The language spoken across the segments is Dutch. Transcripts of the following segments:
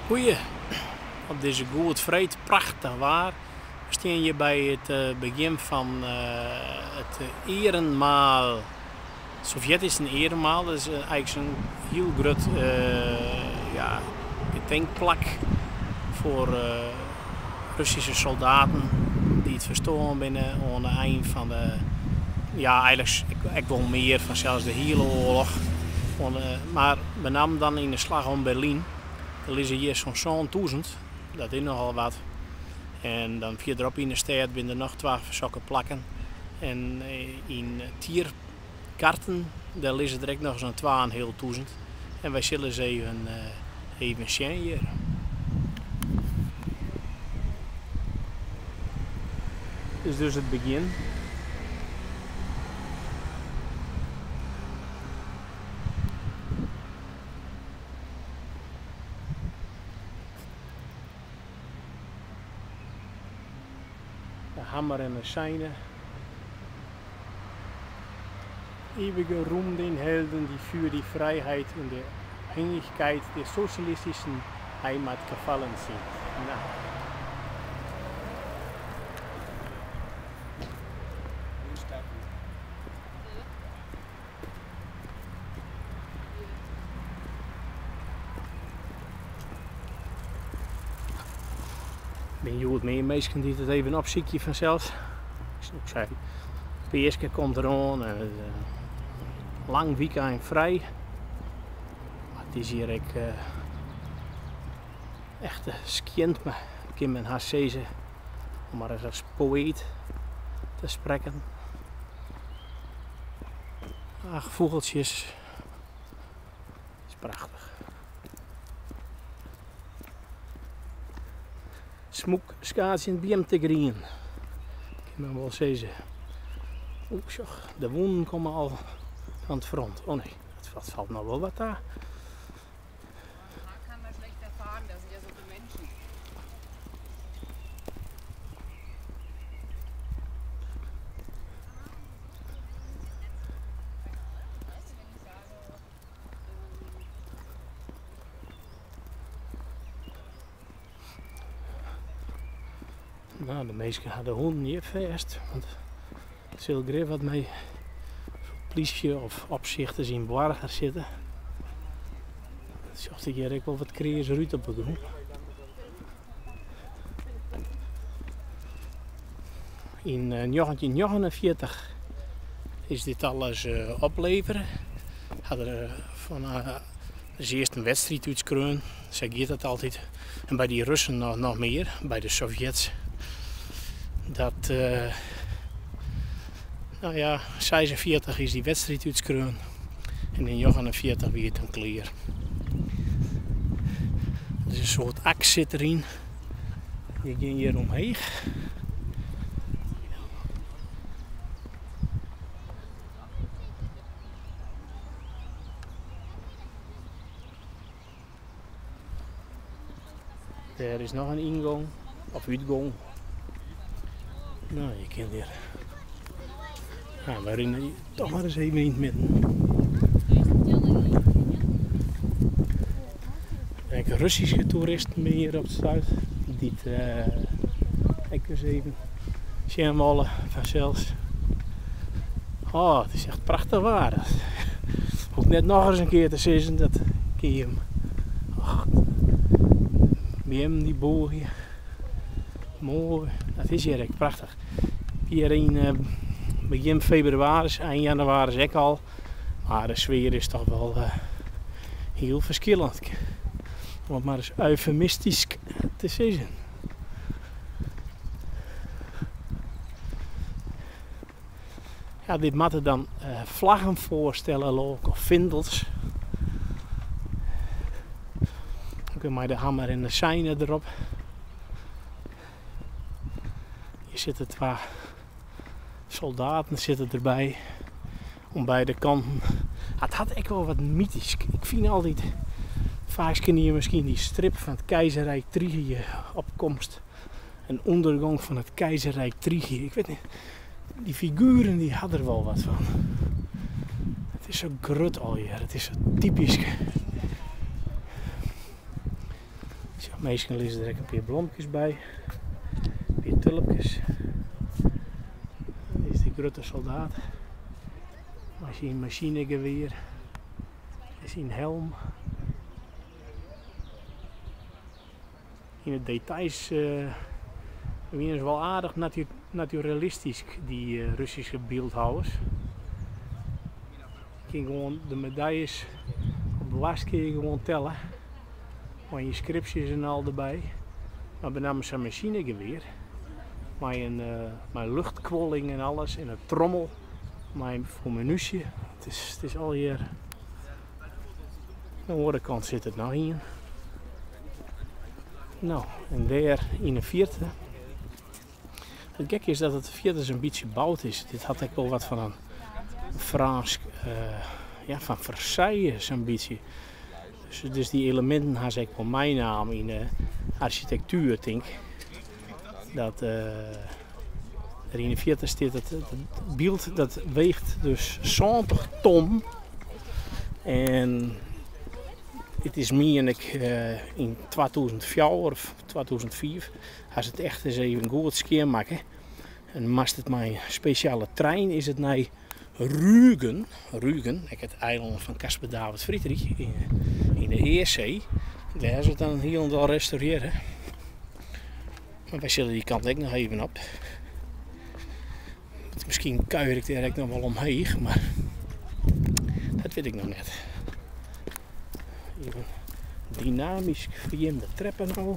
Goeie, op deze goed vreed, prachtig waar. We staan hier bij het begin van het Ehrenmaal. Het Sovjetische Ehrenmaal, dat is eigenlijk zo'n heel groot gedenkplak voor Russische soldaten die het verstorven binnen aan het eind van de, ja eigenlijk ik wel meer van zelfs de hele oorlog. Maar met name dan in de slag om Berlijn. Er liggen hier zo'n 100.000, dat is nogal wat. En dan verderop in de stad binnen er nog 12 zulke plakken. En in tierkarten, daar liggen direct nog zo'n 2.500. En wij zullen ze even zien hier. Dit is dus het begin. De hammer en de seine. Ewige Ruhm den Helden, die für die Freiheit und die Unabhängigkeit der sozialistischen Heimat gefallen sind. Nou. Ik ben Jood meer mensen die het even opziekje vanzelf. Ik zei, Peerske komt eraan en lang weekend vrij. Maar het is hier echt skient me. Ik kan mijn haast zeggen om maar eens als poëet te spreken. Ach, vogeltjes. Het is prachtig. Smoek, schaatsen, biem te green. Ik kan wel zeggen. Oeh, de wonden komen al van het front. Oh nee, het valt nou wel wat daar. Kann man schlechter fahren, das sind ja so die Menschen. Nou, de meesten hadden de honden niet vast, want het zal grif wat mee politie of opzichters in bewaarder zitten. Dat zocht ik hier ook wel wat creërs uit op de groen. In 1949 is dit alles opleveren. Hadden er van de eerste wedstrijd uitgekregen, zo gaat het altijd. En bij die Russen nog meer, bij de Sovjets. Dat, nou ja, 46 is die wedstrijd uitgekregen en in 49 weer het een clear. Er is een soort aks zit erin. Die ging hier omheen. Er is nog een ingang of uitgang. Nou, je kent hier. Nou, we rennen toch maar eens even in het midden. Kijk, Russische toeristen meer op het zuid. Dit, kijk eens even. Schermwallen vanzelfs. Oh, het is echt prachtig waar. Ook net nog eens een keer te zien dat kun je hem. Oh, bij hem die bogen. Mooi, dat is hier echt prachtig. Hier in begin februari, eind januari is ook al. Maar de sfeer is toch wel heel verschillend. Om het maar eens eufemistisch te zeggen. Ja, dit moeten dan vlaggen voorstellen ook, of vindels. Dan kun je de hammer en de seine erop. Hier zitten 2 soldaten zitten erbij, om beide kanten. Het had echt wel wat mythisch. Ik vind altijd, vaak ken je misschien die strip van het keizerrijk Trigië, opkomst en ondergang van het keizerrijk Trigië. Ik weet niet, die figuren die hadden er wel wat van. Het is zo grut alweer, het is zo typisch. Meestal is er een paar bloempjes bij, een paar tulpjes. Dit is de grote soldaat. Machinegeweer. Dit is een helm. In de details zijn ze wel aardig naturalistisch, die Russische beeldhouwers. Je kan gewoon de medailles op de last kun je gewoon tellen. Met inscripties en al erbij. Maar met name zijn machinegeweer. Met luchtkwolling en alles. En een trommel. Voor munitie. Het is al hier. Aan de andere kant zit het nou hier. Nou, en daar in de vierde. Het gekke is dat het vierde een beetje boud is. Dit had ik wel wat van een Frans, van Versailles zo'n beetje. Dus die elementen had ik wel mijn naam in de architectuur, denk ik. Dat er in de vierde staat het beeld dat weegt dus 70 ton. En het is meer in 2004 of 2004 als het echt eens even goed skeer maken. En mast het mijn speciale trein is het naar Rügen. Rügen, het eiland van Caspar David Friedrich in de Eerzee. Daar is het dan heel en wel restaureren. Maar wij zullen die kant ook nog even op. Misschien kuier ik er nog wel omheen, maar dat weet ik nog net. Even dynamisch via de treppen nou.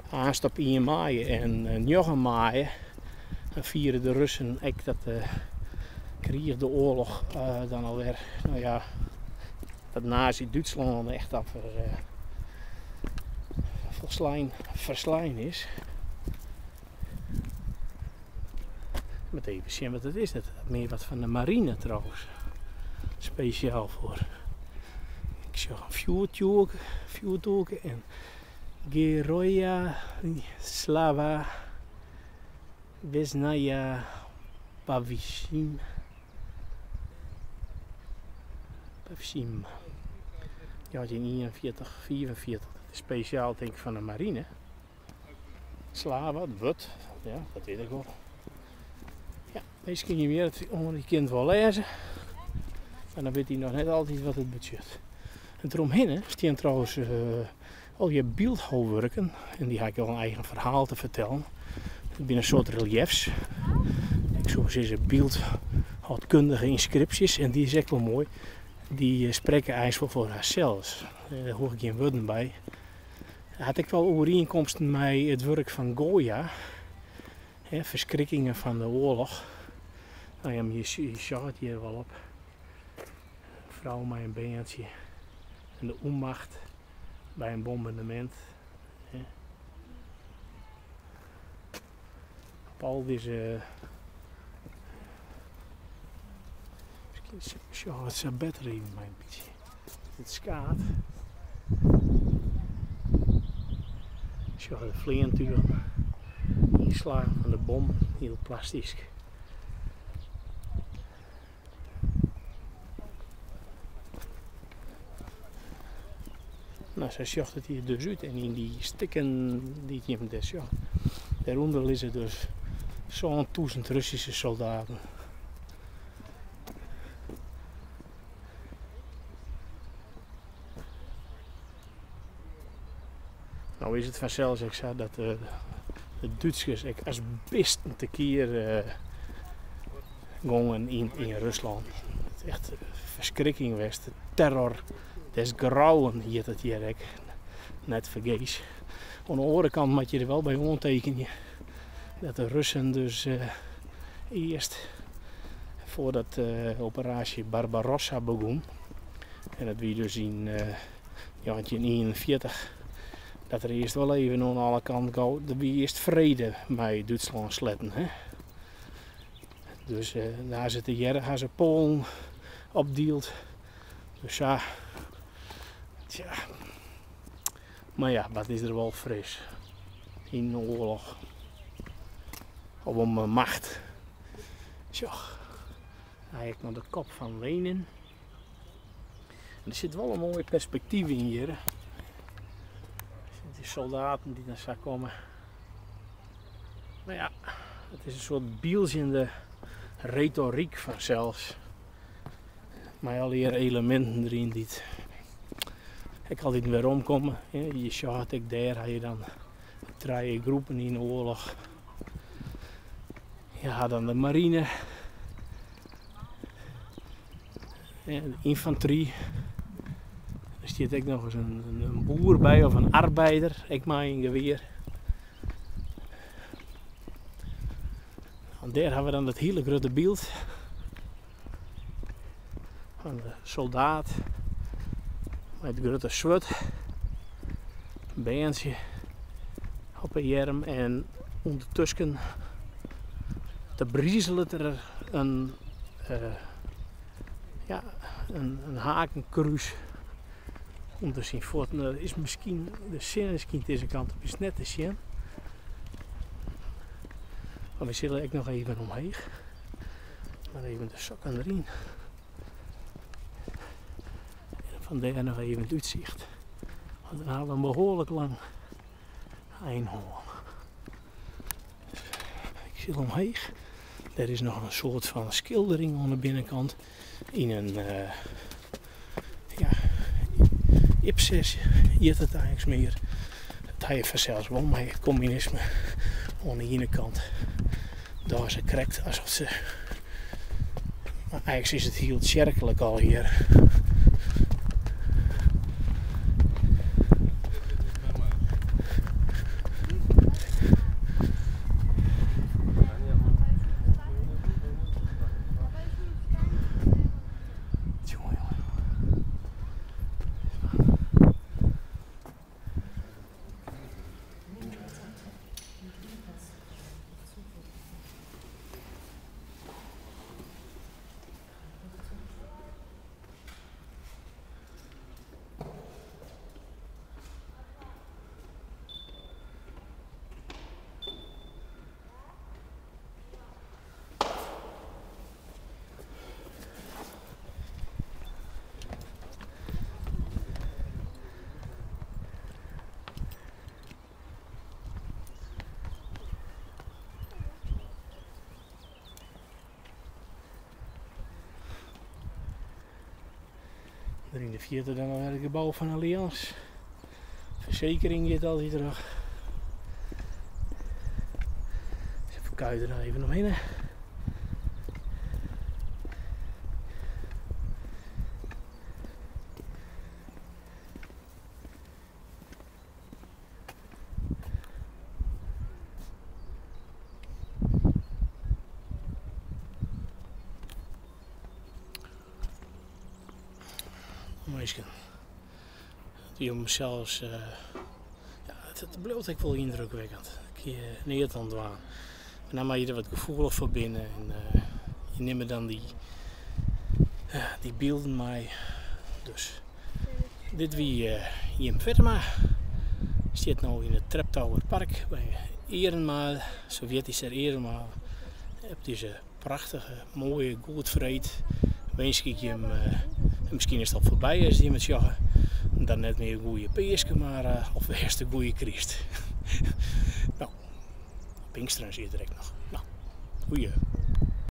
Aanstap in maaien en njoggen maaien. Dan vieren de Russen ook dat kreeg de oorlog dan alweer, nou ja, dat Nazi-Duitsland echt af verslaan is. Met even zien wat het is. Dat meer wat van de marine trouwens. Speciaal voor. Ik zag een vuurtoken en Geroja Slava Vesnaya Pavishim. Ja, in 41, 44. Dat is speciaal denk ik van de marine. Slava, wit. Ja, dat weet ik wel. Ja, deze kun je weer onder die kind wel lezen. En dan weet hij nog net altijd wat het budget. En eromheen staan trouwens al je beeldhouwwerken. En die heb ik wel een eigen verhaal te vertellen. Het zijn een soort reliefs. Ik zou zeggen beeldhoudkundige inscripties. En die is echt wel mooi. Die spreken eigenlijk voor haarzelfs. Daar hoor ik geen woorden bij. Daar had ik wel overeenkomsten met het werk van Goya. Verschrikkingen van de oorlog. Nou ja, je zag het hier wel op. Een vrouw met een beentje. En de onmacht bij een bombardement. Op al deze... Misschien het is beter even mijn beetje. Het skaat. Zo de vleentuur. Inslagen van de bom. Heel plastisch. Nou, zo zag het hier dus uit. En in die stikken die je hem dus zag. Daaronder liggen dus zo'n 1000 Russische soldaten. Nou is het vanzelfs, ik zei dat de Duitsers als best een keer gingen in Rusland. Het is echt verschrikking geweest, de terror des grauwen hier dat hier net vergees. Aan de andere kant moet je er wel bij ondertekenen dat de Russen dus eerst voordat de operatie Barbarossa begon, en dat wie dus in 1941 dat er eerst wel even aan alle kanten gaat, er wie eerst vrede met Duitsland sletten. Hè? Dus daar zitten jaren gaan ze Polen opdeeld. Dus ja, tja. Maar ja, wat is er wel fris in de oorlog? Of om macht. Zo, eigenlijk naar de kop van Lenin. Er zit wel een mooi perspectief in hier. Die soldaten die naar daar komen. Maar ja, het is een soort bielzende retoriek vanzelfs. Maar al die elementen erin die ik altijd weer omkomen. Je zag ik daar, had je dan 3 groepen in de oorlog. Je had dan de marine. De infanterie. Er zit ook nog eens een boer bij of een arbeider, ik maar een geweer. En daar hebben we dan het hele grote beeld van de soldaat met het grote zwart, een beentje op een jerm en ondertussen te briezelen er een hakenkruis onder zijn voeten. Dat is misschien de zin aan deze kant op is net te zien. Maar we zullen ook nog even omheen. Maar even de sokken erin. En vandaar nog even het uitzicht. Want dan hebben we een behoorlijk lang eindhoorn. Ik zit omheen. Er is nog een soort van schildering aan de binnenkant. In een Ipsis heet het eigenlijk meer. Het heeft vanzelfs wel met communisme aan de ene kant. Daar is het correct alsof ze. Maar eigenlijk is het heel kerkelijk al hier. In de vierde dan weer het gebouw van Allianz. Verzekering zit altijd terug. Even kuiten er even omheen. Meisje. Die om zelfs, het blijft ook wel indrukwekkend. Ik neer aan het waan. En dan maak je er wat gevoelig voor binnen en je neemt dan die beelden mee. Dus dit wie hier verder maar. Je zit nu in het Treptower Park bij Ehrenmaal, Sovjetische Ehrenmaal. Je hebt deze prachtige, mooie, goed vreed. Wens ik je hem. Misschien is dat voorbij als die met joggen. Dan net meer een goede peeske, maar of eerst een goede Christ. Nou, Pinksteren zie je direct nog. Nou, goeie.